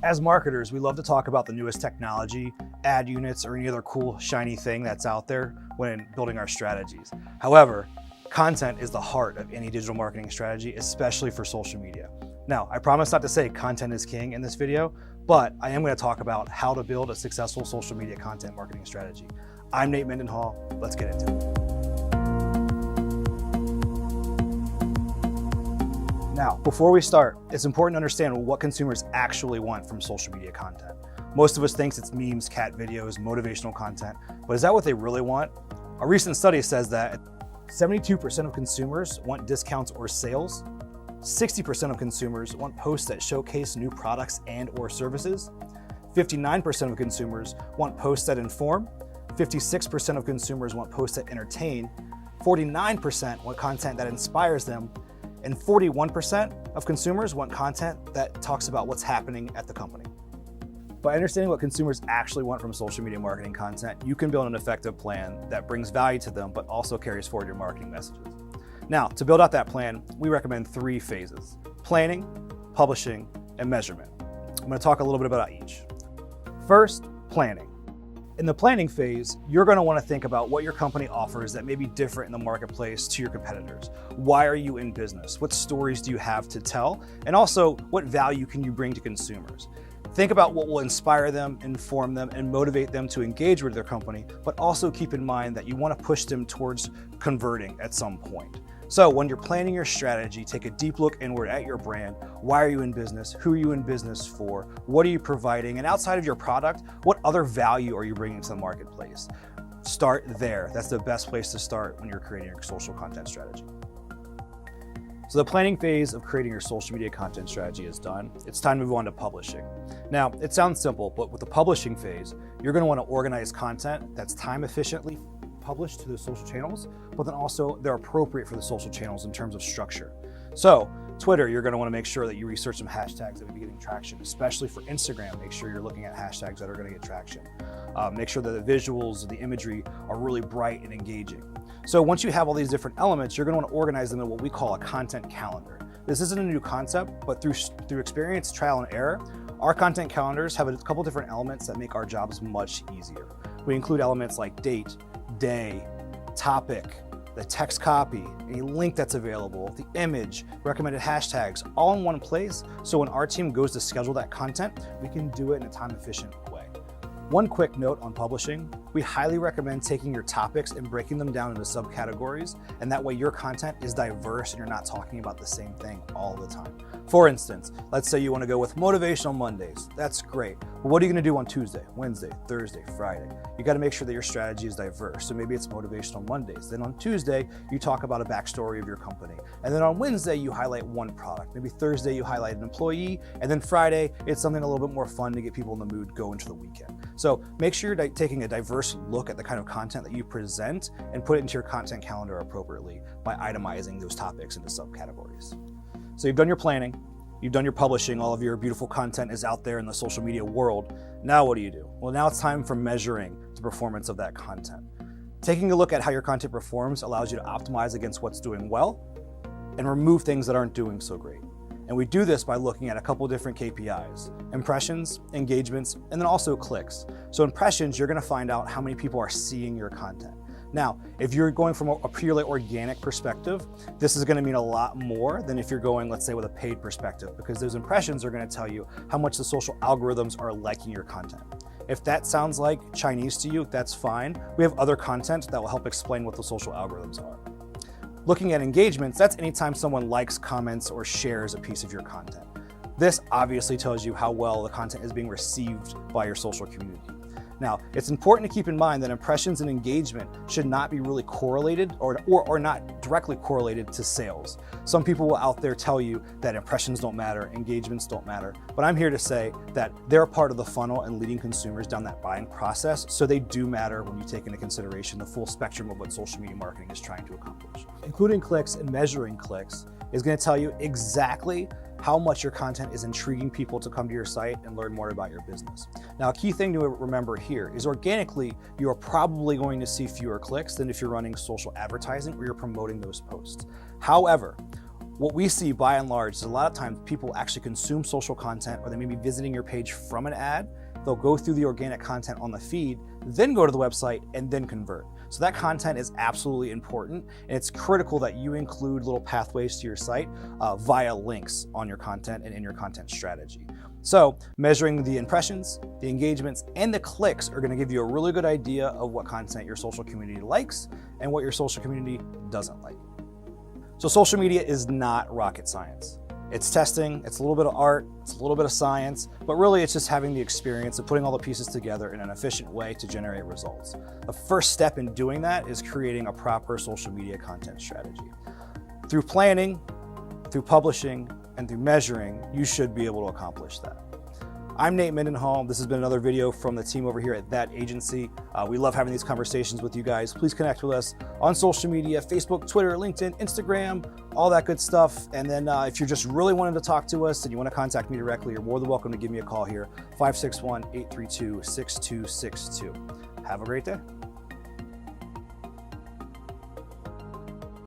As marketers, we love to talk about the newest technology, ad units, or any other cool, shiny thing that's out there when building our strategies. However, content is the heart of any digital marketing strategy, especially for social media. Now, I promise not to say content is king in this video, but I am going to talk about how to build a successful social media content marketing strategy. I'm Nate Mendenhall. Let's get into it. Now, before we start, it's important to understand what consumers actually want from social media content. Most of us think it's memes, cat videos, motivational content, but is that what they really want? A recent study says that 72% of consumers want discounts or sales, 60% of consumers want posts that showcase new products and or services, 59% of consumers want posts that inform, 56% of consumers want posts that entertain, 49% want content that inspires them, and 41% of consumers want content that talks about what's happening at the company. By understanding what consumers actually want from social media marketing content, you can build an effective plan that brings value to them, but also carries forward your marketing messages. Now, to build out that plan, we recommend 3 phases: planning, publishing, and measurement. I'm going to talk a little bit about each. First, planning. In the planning phase, you're going to want to think about what your company offers that may be different in the marketplace to your competitors. Why are you in business? What stories do you have to tell? And also, what value can you bring to consumers? Think about what will inspire them, inform them, and motivate them to engage with their company, but also keep in mind that you want to push them towards converting at some point. So when you're planning your strategy, take a deep look inward at your brand. Why are you in business? Who are you in business for? What are you providing? And outside of your product, what other value are you bringing to the marketplace? Start there. That's the best place to start when you're creating your social content strategy. So the planning phase of creating your social media content strategy is done. It's time to move on to publishing. Now, it sounds simple, but with the publishing phase, you're going to want to organize content that's time efficiently published to the social channels, but then also they're appropriate for the social channels in terms of structure. So Twitter, you're going to want to make sure that you research some hashtags that will be getting traction, especially for Instagram. Make sure you're looking at hashtags that are going to get traction. Make sure that the visuals, the imagery are really bright and engaging. So once you have all these different elements, you're going to want to organize them in what we call a content calendar. This isn't a new concept, but through experience, trial and error, our content calendars have a couple different elements that make our jobs much easier. We include elements like date, day, topic, the text copy, any link that's available, the image, recommended hashtags, all in one place. So when our team goes to schedule that content, we can do it in a time-efficient way. One quick note on publishing, we highly recommend taking your topics and breaking them down into subcategories, and that way your content is diverse and you're not talking about the same thing all the time. For instance, let's say you want to go with motivational Mondays. That's great. But what are you going to do on Tuesday, Wednesday, Thursday, Friday? You got to make sure that your strategy is diverse. So maybe it's motivational Mondays. Then on Tuesday, you talk about a backstory of your company. And then on Wednesday, you highlight one product. Maybe Thursday, you highlight an employee. And then Friday, it's something a little bit more fun to get people in the mood go into the weekend. So make sure you're taking a diverse look at the kind of content that you present and put it into your content calendar appropriately by itemizing those topics into subcategories. So you've done your planning, you've done your publishing, all of your beautiful content is out there in the social media world. Now what do you do? Well, now it's time for measuring the performance of that content. Taking a look at how your content performs allows you to optimize against what's doing well and remove things that aren't doing so great. And we do this by looking at a couple different KPIs: impressions, engagements, and then also clicks. So impressions, you're going to find out how many people are seeing your content. Now, if you're going from a purely organic perspective, this is going to mean a lot more than if you're going, let's say, with a paid perspective, because those impressions are going to tell you how much the social algorithms are liking your content. If that sounds like Chinese to you, that's fine. We have other content that will help explain what the social algorithms are. Looking at engagements, that's anytime someone likes, comments, or shares a piece of your content. This obviously tells you how well the content is being received by your social community. Now, it's important to keep in mind that impressions and engagement should not be really correlated or not directly correlated to sales. Some people will out there tell you that impressions don't matter, engagements don't matter, but I'm here to say that they're a part of the funnel and leading consumers down that buying process, so they do matter when you take into consideration the full spectrum of what social media marketing is trying to accomplish. Including clicks and measuring clicks is going to tell you exactly how much your content is intriguing people to come to your site and learn more about your business. Now, a key thing to remember here is organically, you are probably going to see fewer clicks than if you're running social advertising or you're promoting those posts. However, What we see by and large is a lot of times people actually consume social content, or they may be visiting your page from an ad. They'll go through the organic content on the feed, then go to the website, and then convert. So that content is absolutely important, and it's critical that you include little pathways to your site via links on your content and in your content strategy. So measuring the impressions, the engagements, and the clicks are going to give you a really good idea of what content your social community likes and what your social community doesn't like. So social media is not rocket science. It's testing, it's a little bit of art, it's a little bit of science, but really it's just having the experience of putting all the pieces together in an efficient way to generate results. The first step in doing that is creating a proper social media content strategy. Through planning, through publishing, and through measuring, you should be able to accomplish that. I'm Nate Mendenhall. This has been another video from the team over here at That Agency. We love having these conversations with you guys. Please connect with us on social media, Facebook, Twitter, LinkedIn, Instagram, all that good stuff. And then if you're just really wanting to talk to us and you want to contact me directly, you're more than welcome to give me a call here, 561-832-6262. Have a great day.